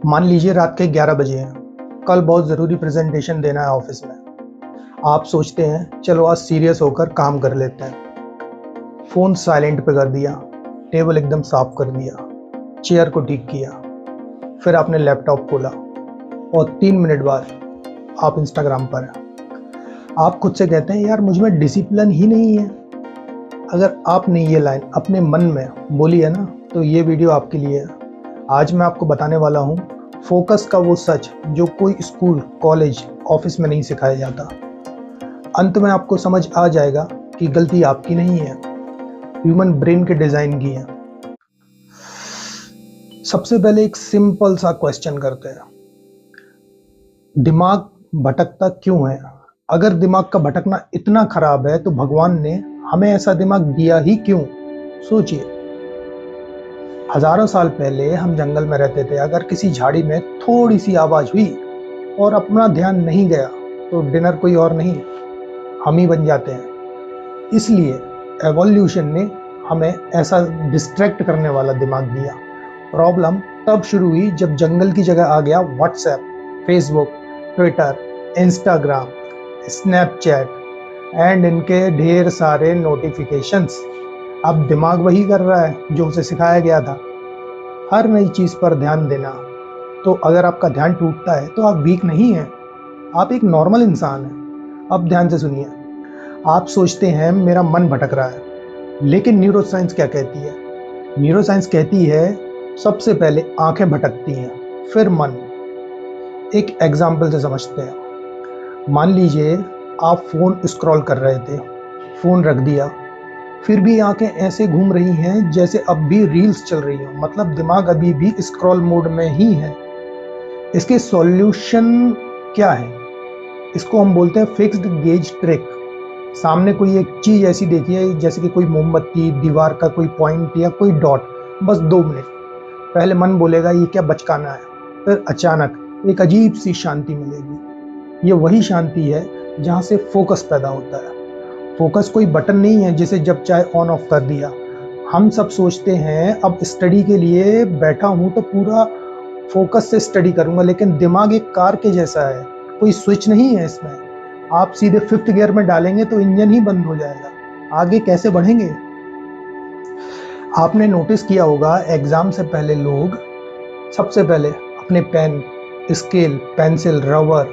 मान लीजिए रात के 11 बजे हैं। कल बहुत ज़रूरी प्रेजेंटेशन देना है ऑफिस में। आप सोचते हैं चलो आज सीरियस होकर काम कर लेते हैं। फ़ोन साइलेंट पे कर दिया, टेबल एकदम साफ कर दिया, चेयर को ठीक किया, फिर आपने लैपटॉप खोला और 3 मिनट बाद आप इंस्टाग्राम पर हैं। आप खुद से कहते हैं यार मुझ में डिसिप्लिन ही नहीं है। अगर आपने ये लाइन अपने मन में बोली है ना, तो ये वीडियो आपके लिए है। आज मैं आपको बताने वाला हूँ फोकस का वो सच जो कोई स्कूल, कॉलेज, ऑफिस में नहीं सिखाया जाता। अंत में आपको समझ आ जाएगा कि गलती आपकी नहीं है, ह्यूमन ब्रेन के डिज़ाइन की है। सबसे पहले एक सिंपल सा क्वेश्चन करते हैं, दिमाग भटकता क्यों है? अगर दिमाग का भटकना इतना खराब है तो भगवान ने हमें ऐसा दिमाग दिया ही क्यों? सोचिए, हजारों साल पहले हम जंगल में रहते थे। अगर किसी झाड़ी में थोड़ी सी आवाज हुई और अपना ध्यान नहीं गया तो डिनर कोई और नहीं, हम ही बन जाते हैं। इसलिए एवोल्यूशन ने हमें ऐसा डिस्ट्रैक्ट करने वाला दिमाग दिया। प्रॉब्लम तब शुरू हुई जब जंगल की जगह आ गया WhatsApp, Facebook, Twitter, Instagram, Snapchat and इनके ढेर सारे नोटिफिकेशंस। अब दिमाग वही कर रहा है जो उसे सिखाया गया था, हर नई चीज़ पर ध्यान देना। तो अगर आपका ध्यान टूटता है तो आप वीक नहीं हैं, आप एक नॉर्मल इंसान हैं। अब ध्यान से सुनिए, आप सोचते हैं मेरा मन भटक रहा है, लेकिन न्यूरोसाइंस क्या कहती है? न्यूरोसाइंस कहती है सबसे पहले आंखें भटकती हैं, फिर मन। एक एग्जाम्पल से समझते हैं। मान लीजिए आप फ़ोन स्क्रॉल कर रहे थे, फ़ोन रख दिया, फिर भी आंखें ऐसे घूम रही हैं जैसे अब भी रील्स चल रही हो, मतलब दिमाग अभी भी स्क्रॉल मोड में ही है। इसके सॉल्यूशन क्या है? इसको हम बोलते हैं फिक्स्ड गेज ट्रिक। सामने कोई एक चीज ऐसी देखिए जैसे कि कोई मोमबत्ती, दीवार का कोई पॉइंट या कोई डॉट, बस 2 मिनट। पहले मन बोलेगा ये क्या बचकाना है, फिर अचानक एक अजीब सी शांति मिलेगी। ये वही शांति है जहाँ से फोकस पैदा होता है। फोकस कोई बटन नहीं है जिसे जब चाहे ऑन ऑफ कर दिया। हम सब सोचते हैं अब स्टडी के लिए बैठा हूं तो पूरा फोकस से स्टडी करूंगा, लेकिन दिमाग एक कार के जैसा है, कोई स्विच नहीं है इसमें। आप सीधे 5th गियर में डालेंगे तो इंजन ही बंद हो जाएगा, आगे कैसे बढ़ेंगे? आपने नोटिस किया होगा एग्जाम से पहले लोग सबसे पहले अपने पेन, स्केल, पेंसिल, रबर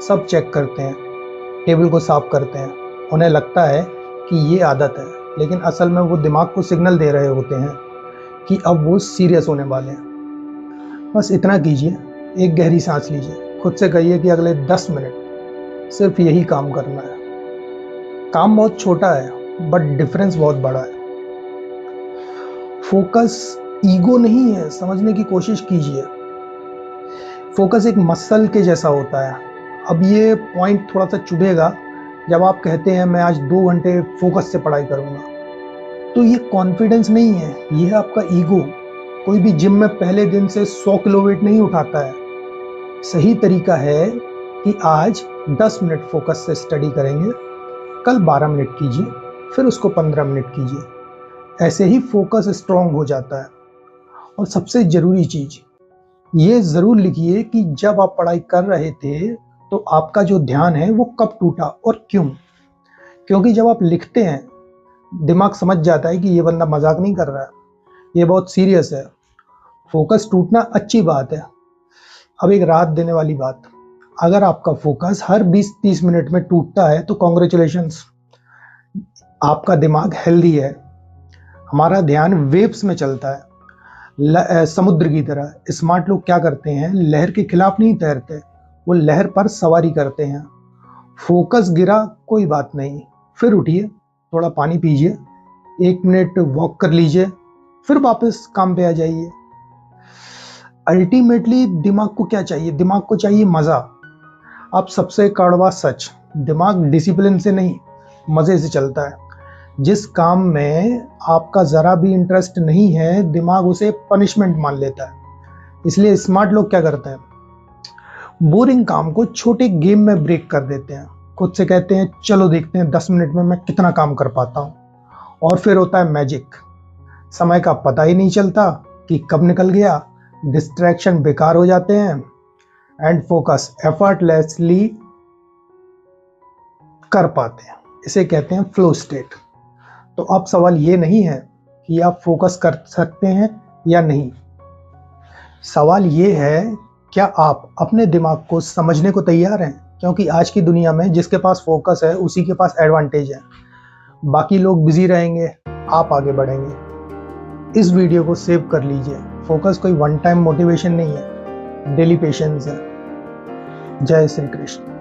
सब चेक करते हैं, टेबल को साफ करते हैं। उन्हें लगता है कि ये आदत है, लेकिन असल में वो दिमाग को सिग्नल दे रहे होते हैं कि अब वो सीरियस होने वाले हैं। बस इतना कीजिए, एक गहरी सांस लीजिए, खुद से कहिए कि अगले 10 मिनट सिर्फ यही काम करना है। काम बहुत छोटा है बट डिफरेंस बहुत बड़ा है। फोकस ईगो नहीं है, समझने की कोशिश कीजिए। फोकस एक मसल के जैसा होता है। अब ये पॉइंट थोड़ा सा चुभेगा जब आप कहते हैं मैं आज 2 घंटे फोकस से पढ़ाई करूंगा, तो ये कॉन्फिडेंस नहीं है, ये है आपका ईगो। कोई भी जिम में पहले दिन से 100 किलो वेट नहीं उठाता है। सही तरीका है कि आज 10 मिनट फोकस से स्टडी करेंगे, कल 12 मिनट कीजिए, फिर उसको 15 मिनट कीजिए। ऐसे ही फोकस स्ट्रांग हो जाता है। और सबसे ज़रूरी चीज़ ये ज़रूर लिखिए कि जब आप पढ़ाई कर रहे थे तो आपका जो ध्यान है वो कब टूटा और क्यों। क्योंकि जब आप लिखते हैं दिमाग समझ जाता है कि ये बंदा मजाक नहीं कर रहा है, ये बहुत सीरियस है। फोकस टूटना अच्छी बात है। अब एक राहत देने वाली बात, अगर आपका फोकस हर 20-30 मिनट में टूटता है तो कॉन्ग्रेचुलेशंस, आपका दिमाग हेल्दी है। हमारा ध्यान वेव्स में चलता है, समुद्र की तरह। स्मार्ट लोग क्या करते हैं, लहर के खिलाफ नहीं तैरते, वो लहर पर सवारी करते हैं। फोकस गिरा कोई बात नहीं, फिर उठिए, थोड़ा पानी पीजिए, 1 मिनट वॉक कर लीजिए, फिर वापस काम पे आ जाइए। अल्टीमेटली दिमाग को क्या चाहिए? दिमाग को चाहिए मज़ा। अब सबसे कड़वा सच, दिमाग डिसिप्लिन से नहीं मज़े से चलता है। जिस काम में आपका ज़रा भी इंटरेस्ट नहीं है, दिमाग उसे पनिशमेंट मान लेता है। इसलिए स्मार्ट लोग क्या करते हैं, बोरिंग काम को छोटे गेम में ब्रेक कर देते हैं। खुद से कहते हैं चलो देखते हैं 10 मिनट में मैं कितना काम कर पाता हूँ। और फिर होता है मैजिक, समय का पता ही नहीं चलता कि कब निकल गया, डिस्ट्रैक्शन बेकार हो जाते हैं एंड फोकस एफर्टलेसली कर पाते हैं। इसे कहते हैं फ्लो स्टेट। तो अब सवाल ये नहीं है कि आप फोकस कर सकते हैं या नहीं, सवाल ये है क्या आप अपने दिमाग को समझने को तैयार हैं? क्योंकि आज की दुनिया में जिसके पास फोकस है उसी के पास एडवांटेज है। बाकी लोग बिजी रहेंगे, आप आगे बढ़ेंगे। इस वीडियो को सेव कर लीजिए। फोकस कोई वन टाइम मोटिवेशन नहीं है, डेली पेशेंस है। जय श्री कृष्ण।